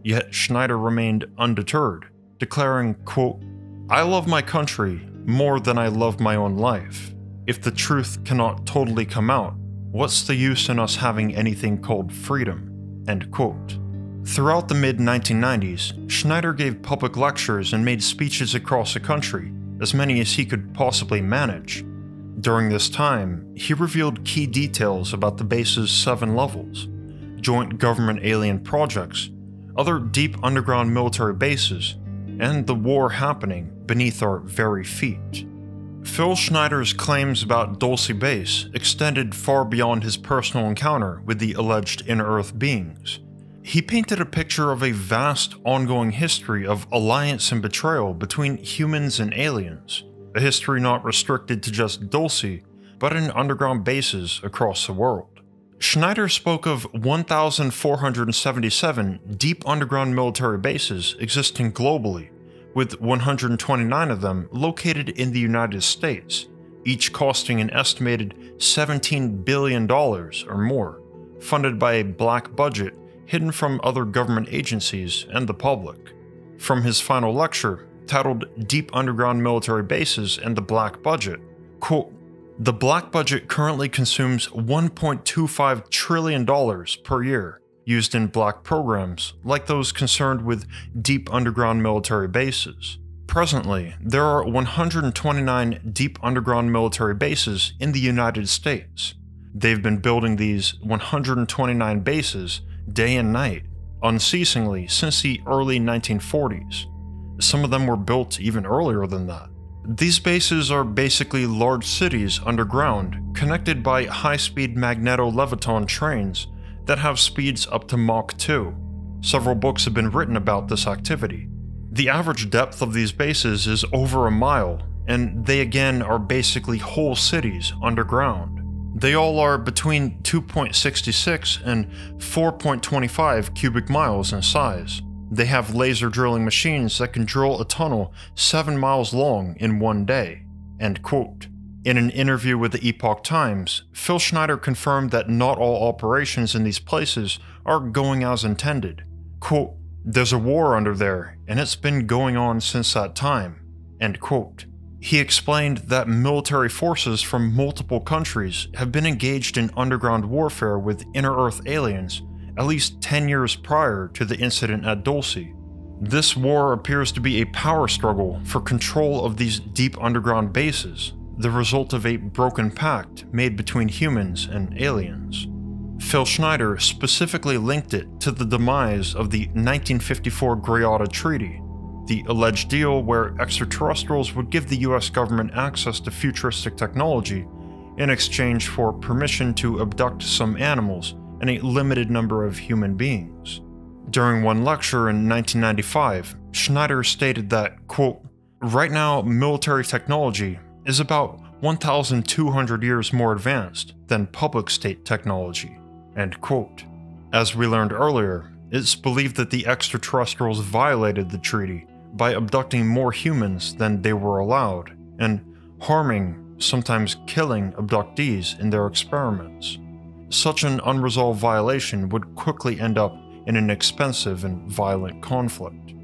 Yet Schneider remained undeterred, declaring, quote, "I love my country more than I love my own life. If the truth cannot totally come out, what's the use in us having anything called freedom?" End quote. Throughout the mid-1990s, Schneider gave public lectures and made speeches across the country, as many as he could possibly manage. During this time, he revealed key details about the base's 7 levels, joint government alien projects, other deep underground military bases, and the war happening beneath our very feet. Phil Schneider's claims about Dulce Base extended far beyond his personal encounter with the alleged inner-Earth beings. He painted a picture of a vast, ongoing history of alliance and betrayal between humans and aliens, a history not restricted to just Dulce, but in underground bases across the world. Schneider spoke of 1,477 deep underground military bases existing globally, with 129 of them located in the United States, each costing an estimated $17 billion or more, funded by a black budget hidden from other government agencies and the public. from his final lecture, titled Deep Underground Military Bases and the Black Budget. Quote, "The black budget currently consumes $1.25 trillion per year, used in black programs like those concerned with deep underground military bases. Presently, there are 129 deep underground military bases in the United States. They've been building these 129 bases day and night, unceasingly since the early 1940s. Some of them were built even earlier than that. These bases are basically large cities underground, connected by high-speed magneto-leviton trains that have speeds up to Mach 2. Several books have been written about this activity. The average depth of these bases is over a mile, and they again are basically whole cities underground. They all are between 2.66 and 4.25 cubic miles in size. They have laser drilling machines that can drill a tunnel 7 miles long in one day." End quote. In an interview with the Epoch Times, Phil Schneider confirmed that not all operations in these places are going as intended. Quote, "There's a war under there, and it's been going on since that time." End quote. He explained that military forces from multiple countries have been engaged in underground warfare with inner-Earth aliens at least 10 years prior to the incident at Dulce. This war appears to be a power struggle for control of these deep underground bases, the result of a broken pact made between humans and aliens. Phil Schneider specifically linked it to the demise of the 1954 Greada Treaty, the alleged deal where extraterrestrials would give the US government access to futuristic technology in exchange for permission to abduct some animals and a limited number of human beings. During one lecture in 1995, Schneider stated that, quote, "Right now, military technology is about 1,200 years more advanced than public state technology." End quote. As we learned earlier, it's believed that the extraterrestrials violated the treaty by abducting more humans than they were allowed, and harming, sometimes killing abductees in their experiments. Such an unresolved violation would quickly end up in an expensive and violent conflict.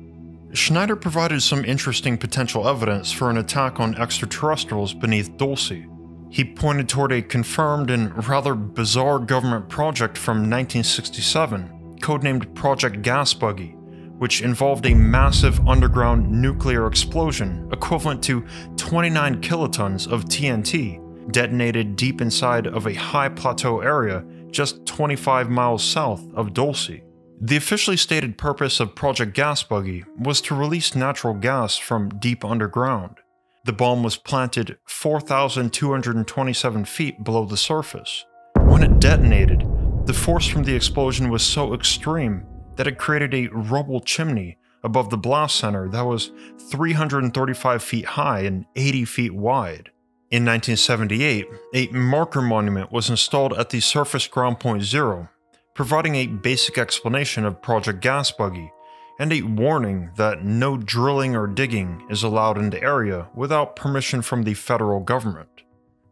Schneider provided some interesting potential evidence for an attack on extraterrestrials beneath Dulce. He pointed toward a confirmed and rather bizarre government project from 1967, codenamed Project Gas Buggy, which involved a massive underground nuclear explosion equivalent to 29 kilotons of TNT detonated deep inside of a high plateau area just 25 miles south of Dulce. The officially stated purpose of Project Gas Buggy was to release natural gas from deep underground. The bomb was planted 4,227 feet below the surface. When it detonated, the force from the explosion was so extreme that it created a rubble chimney above the blast center that was 335 feet high and 80 feet wide. In 1978, a marker monument was installed at the surface ground point zero, providing a basic explanation of Project Gas Buggy and a warning that no drilling or digging is allowed in the area without permission from the federal government.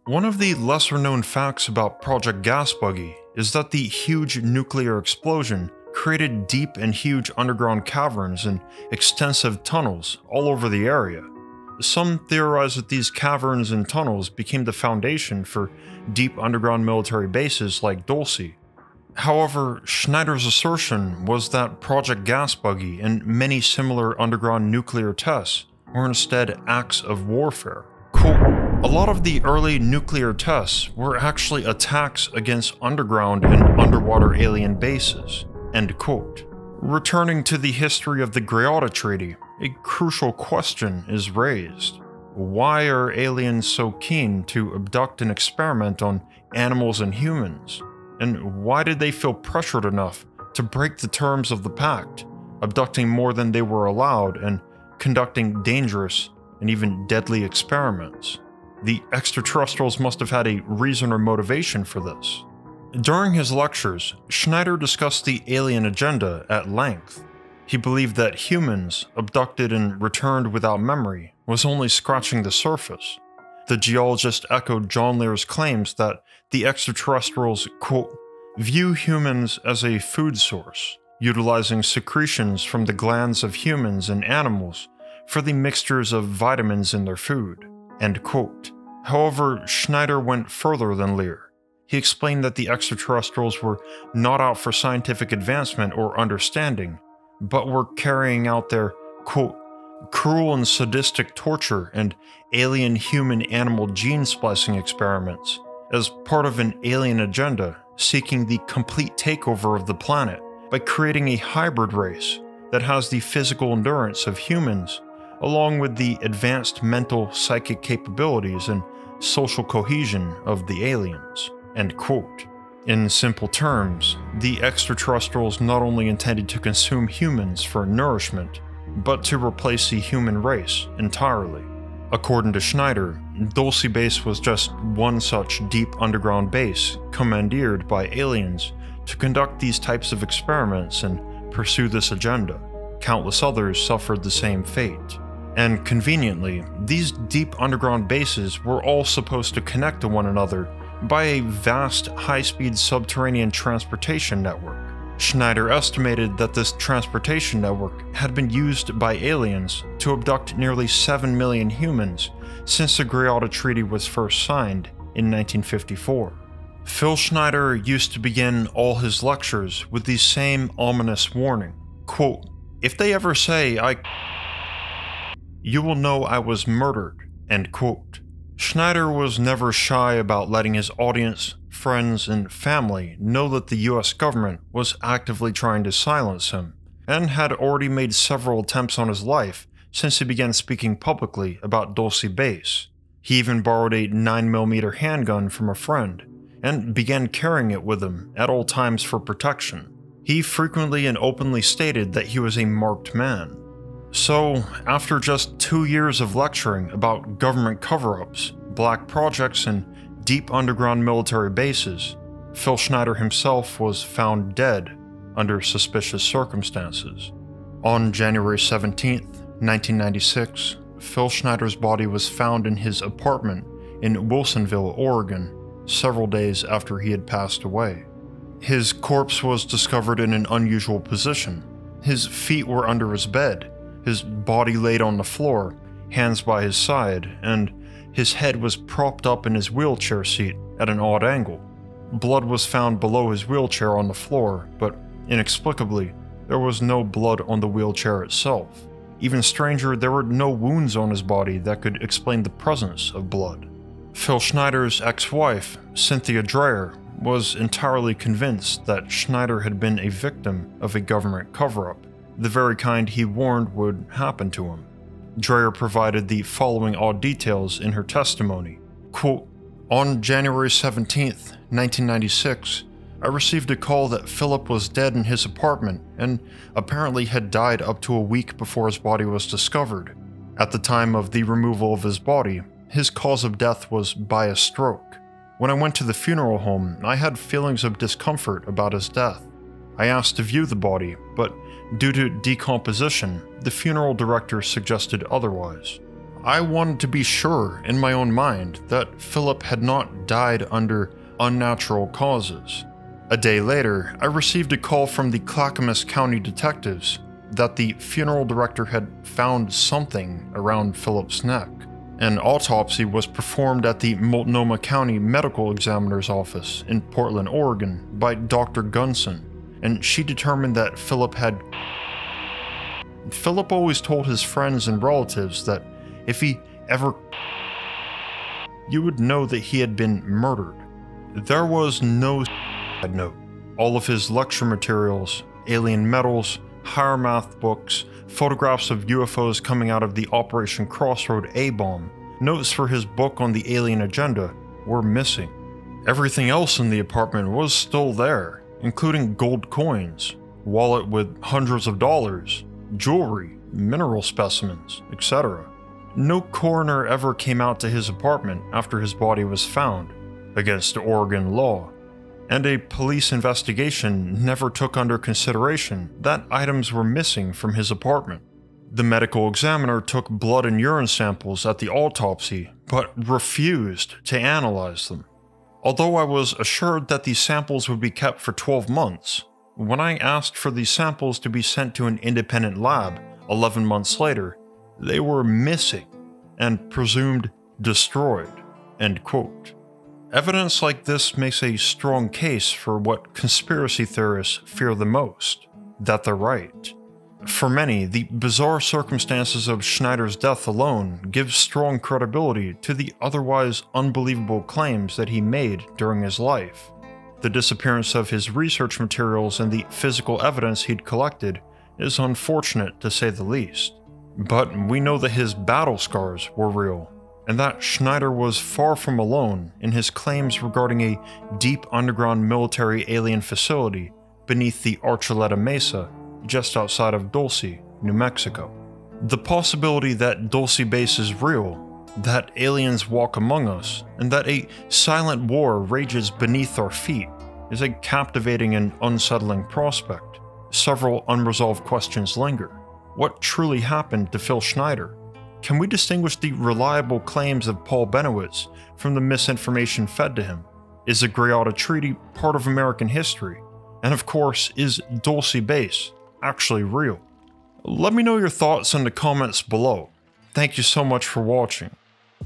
One of the lesser-known facts about Project Gas Buggy is that the huge nuclear explosion created deep and huge underground caverns and extensive tunnels all over the area. Some theorize that these caverns and tunnels became the foundation for deep underground military bases like Dulce. However, Schneider's assertion was that Project Gas Buggy and many similar underground nuclear tests were instead acts of warfare. Quote, "A lot of the early nuclear tests were actually attacks against underground and underwater alien bases." End quote. Returning to the history of the Greada Treaty, a crucial question is raised. Why are aliens so keen to abduct and experiment on animals and humans? And why did they feel pressured enough to break the terms of the pact, abducting more than they were allowed and conducting dangerous and even deadly experiments? The extraterrestrials must have had a reason or motivation for this. During his lectures, Schneider discussed the alien agenda at length. He believed that humans, abducted and returned without memory, was only scratching the surface. The geologist echoed John Lear's claims that the extraterrestrials, quote, "view humans as a food source," utilizing secretions from the glands of humans and animals for the mixtures of vitamins in their food." End quote. However, Schneider went further than Lear. He explained that the extraterrestrials were not out for scientific advancement or understanding, but were carrying out their, quote, "cruel and sadistic torture and alien human-animal gene splicing experiments as part of an alien agenda seeking the complete takeover of the planet by creating a hybrid race that has the physical endurance of humans, along with the advanced mental psychic capabilities and social cohesion of the aliens." End quote. In simple terms, the extraterrestrials not only intended to consume humans for nourishment, but to replace the human race entirely. According to Schneider, Dulce Base was just one such deep underground base commandeered by aliens to conduct these types of experiments and pursue this agenda. Countless others suffered the same fate. And conveniently, these deep underground bases were all supposed to connect to one another by a vast high-speed subterranean transportation network. Schneider estimated that this transportation network had been used by aliens to abduct nearly 7 million humans since the Greada Treaty was first signed in 1954. Phil Schneider used to begin all his lectures with the same ominous warning, quote, "If they ever say you will know I was murdered," end quote. Schneider was never shy about letting his audience, friends, and family know that the US government was actively trying to silence him, and had already made several attempts on his life since he began speaking publicly about Dulce Base. He even borrowed a 9mm handgun from a friend, and began carrying it with him at all times for protection. He frequently and openly stated that he was a marked man. So, after just 2 years of lecturing about government cover-ups, black projects, and deep underground military bases, Phil Schneider himself was found dead under suspicious circumstances. On January 17th, 1996, Phil Schneider's body was found in his apartment in Wilsonville, Oregon, several days after he had passed away. His corpse was discovered in an unusual position. His feet were under his bed, his body laid on the floor, hands by his side, and his head was propped up in his wheelchair seat at an odd angle. Blood was found below his wheelchair on the floor, but inexplicably, there was no blood on the wheelchair itself. Even stranger, there were no wounds on his body that could explain the presence of blood. Phil Schneider's ex-wife, Cynthia Dreyer, was entirely convinced that Schneider had been a victim of a government cover-up, the very kind he warned would happen to him. Dreyer provided the following odd details in her testimony. Quote, "On January 17th, 1996, I received a call that Philip was dead in his apartment and apparently had died up to a week before his body was discovered. At the time of the removal of his body, his cause of death was by a stroke. When I went to the funeral home, I had feelings of discomfort about his death. I asked to view the body, but due to decomposition, the funeral director suggested otherwise. I wanted to be sure in my own mind that Philip had not died under unnatural causes. A day later, I received a call from the Clackamas County detectives that the funeral director had found something around Philip's neck. An autopsy was performed at the Multnomah County Medical Examiner's Office in Portland, Oregon by Dr. Gunson, and she determined that Philip always told his friends and relatives that if he ever you would know that he had been murdered. There was no note. All of his lecture materials, alien medals, higher math books, photographs of UFOs coming out of the Operation Crossroad A-bomb, notes for his book on the alien agenda were missing. Everything else in the apartment was still there, including gold coins, wallet with hundreds of dollars, jewelry, mineral specimens, etc. No coroner ever came out to his apartment after his body was found, against Oregon law, and a police investigation never took under consideration that items were missing from his apartment. The medical examiner took blood and urine samples at the autopsy, but refused to analyze them. Although I was assured that these samples would be kept for 12 months, When I asked for these samples to be sent to an independent lab 11 months later, they were missing and presumed destroyed." End quote. Evidence like this makes a strong case for what conspiracy theorists fear the most: that they're right. For many, the bizarre circumstances of Schneider's death alone give strong credibility to the otherwise unbelievable claims that he made during his life. The disappearance of his research materials and the physical evidence he'd collected is unfortunate to say the least. But we know that his battle scars were real, and that Schneider was far from alone in his claims regarding a deep underground military alien facility beneath the Archuleta Mesa just outside of Dulce, New Mexico. The possibility that Dulce Base is real, that aliens walk among us, and that a silent war rages beneath our feet is a captivating and unsettling prospect. Several unresolved questions linger. What truly happened to Phil Schneider? Can we distinguish the reliable claims of Paul Bennewitz from the misinformation fed to him? Is the Greada Treaty part of American history? And of course, is Dulce Base actually real? Let me know your thoughts in the comments below. Thank you so much for watching.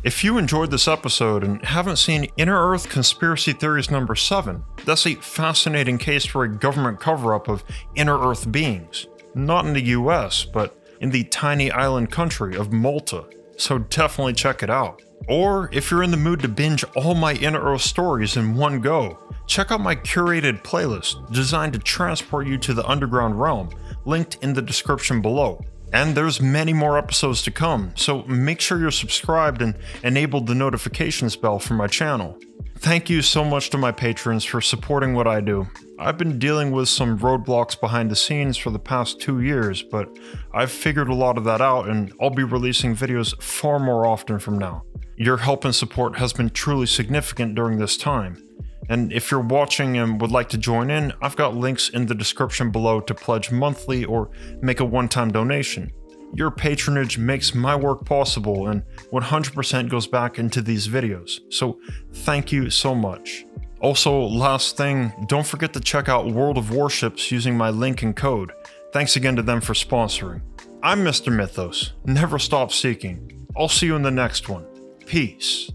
If you enjoyed this episode and haven't seen Inner Earth Conspiracy Theories number 7, that's a fascinating case for a government cover-up of Inner Earth beings. Not in the US, but in the tiny island country of Malta, so definitely check it out. Or if you're in the mood to binge all my Inner Earth stories in one go, check out my curated playlist designed to transport you to the underground realm, linked in the description below. And there's many more episodes to come, so make sure you're subscribed and enabled the notifications bell for my channel. Thank you so much to my patrons for supporting what I do. I've been dealing with some roadblocks behind the scenes for the past 2 years, but I've figured a lot of that out and I'll be releasing videos far more often from now. Your help and support has been truly significant during this time. And if you're watching and would like to join in, I've got links in the description below to pledge monthly or make a one-time donation. Your patronage makes my work possible and 100% goes back into these videos, so thank you so much. Also, last thing, don't forget to check out World of Warships using my link and code. Thanks again to them for sponsoring. I'm Mr. Mythos. Never stop seeking. I'll see you in the next one. Peace.